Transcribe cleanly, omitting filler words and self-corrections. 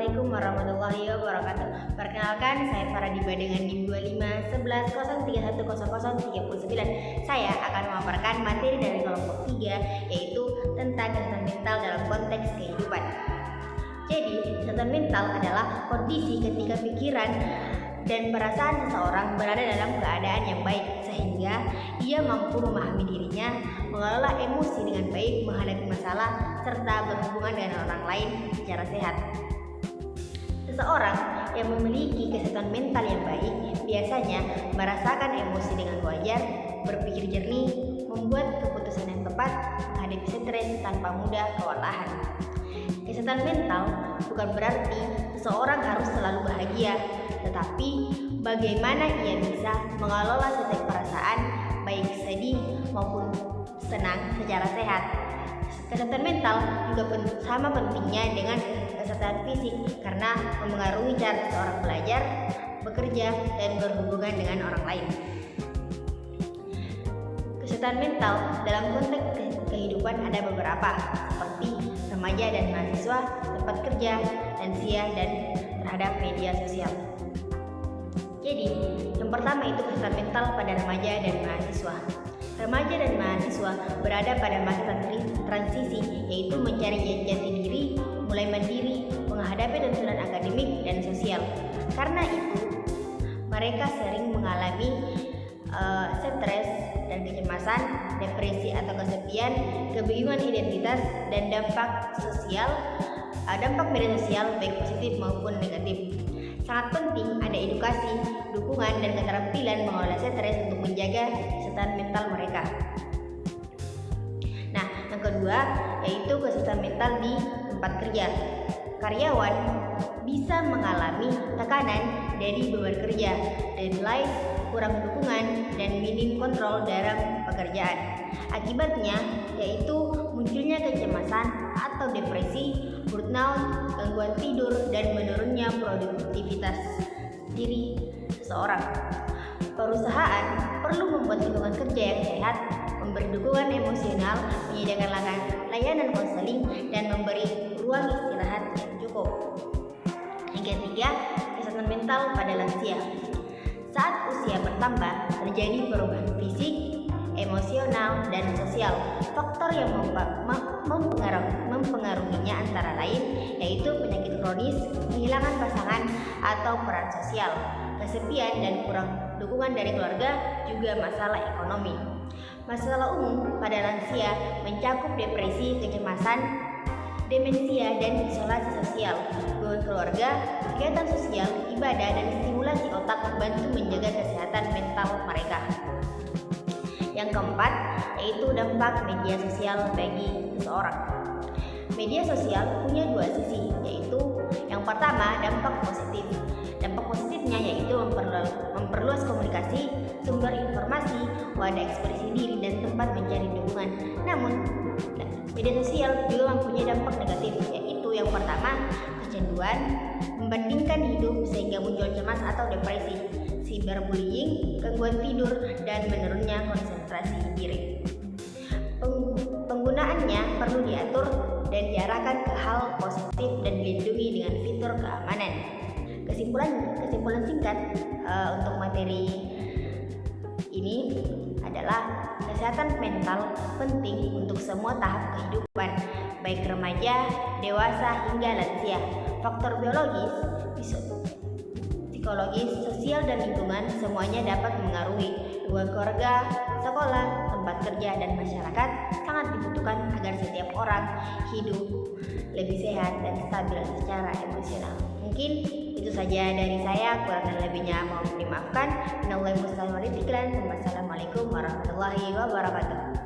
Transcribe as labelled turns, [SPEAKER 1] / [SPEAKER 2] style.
[SPEAKER 1] Assalamualaikum warahmatullahi wabarakatuh. Perkenalkan, saya Faradiba dengan NIM 2511031039. Saya akan memaparkan materi dari kelompok 3, yaitu tentang kesehatan mental dalam konteks kehidupan. Jadi, kesehatan mental adalah kondisi ketika pikiran dan perasaan seseorang berada dalam keadaan yang baik, sehingga ia mampu memahami dirinya, mengelola emosi dengan baik, menghadapi masalah, serta berhubungan dengan orang lain secara sehat. Seseorang yang memiliki kesehatan mental yang baik biasanya merasakan emosi dengan wajar, berpikir jernih, membuat keputusan yang tepat, menghadapi stres tanpa mudah kewalahan. Kesehatan mental bukan berarti seseorang harus selalu bahagia, tetapi bagaimana ia bisa mengelola setiap perasaan, baik sedih maupun senang secara sehat. Kesehatan mental juga sama pentingnya dengan kesehatan fisik karena mempengaruhi cara seseorang belajar, bekerja, dan berhubungan dengan orang lain. Kesehatan mental dalam konteks kehidupan ada beberapa, seperti remaja dan mahasiswa, tempat kerja, lansia, dan terhadap media sosial. Jadi, yang pertama itu kesehatan mental pada remaja dan mahasiswa. Remaja dan mahasiswa berada pada masa transisi, yaitu mencari jati diri, mulai mandiri, menghadapi tuntutan akademik dan sosial. Karena itu, mereka sering mengalami stres dan kecemasan, depresi atau kesepian, kebingungan identitas, dan dampak media sosial baik positif maupun negatif. Sangat penting ada edukasi, dukungan, dan keterampilan mengelola stres untuk menjaga kesehatan mental mereka. Nah, yang kedua yaitu kesehatan mental di tempat kerja. Karyawan bisa mengalami tekanan dari beban kerja, deadline, kurang dukungan, dan minim kontrol dalam pekerjaan. Akibatnya yaitu munculnya kecemasan atau depresi, burnout, gangguan tidur, dan menurunnya produktivitas diri seseorang. Perusahaan perlu membuat lingkungan kerja yang sehat, memberi dukungan emosional, menyediakan layanan konseling, dan memberi ruang istirahat yang cukup. Yang ketiga, kesehatan mental pada lansia. Saat usia bertambah, terjadi perubahan fisik, emosional, dan sosial. Faktor yang mempengaruhinya antara lain yaitu penyakit kronis, kehilangan pasangan atau peran sosial, kesepian dan kurang dukungan dari keluarga, juga masalah ekonomi. Masalah umum pada lansia mencakup depresi, kecemasan, demensia, dan isolasi sosial. Hubungan keluarga, kegiatan sosial, ibadah, dan stimulasi otak membantu menjaga kesehatan mental mereka. Yang keempat yaitu dampak media sosial bagi seseorang. Media sosial punya dua sisi, yaitu yang pertama dampak positif. Dampak positifnya yaitu memperluas komunikasi, sumber informasi, wadah ekspresi diri, dan tempat mencari dukungan. Namun, media sosial juga mempunyai dampak negatif, yaitu yang pertama kecanduan, membandingkan hidup sehingga muncul cemas atau depresi, cyberbullying, gangguan tidur, dan menurunnya konsentrasi diri. Penggunaannya perlu diatur dan diarahkan ke hal positif dan dilindungi dengan fitur keamanan. Kesimpulan singkat untuk materi ini adalah kesehatan mental penting untuk semua tahap kehidupan, baik remaja, dewasa, hingga lansia. Faktor biologis, psikologis, sosial, dan lingkungan semuanya dapat mengaruhi hubungan keluarga, sekolah, tempat kerja, dan masyarakat sangat dibutuhkan agar setiap orang hidup lebih sehat dan stabil secara emosional. Mungkin itu saja dari saya, kurang dan lebihnya mohon dimaafkan. Wassalamualaikum warahmatullahi wabarakatuh.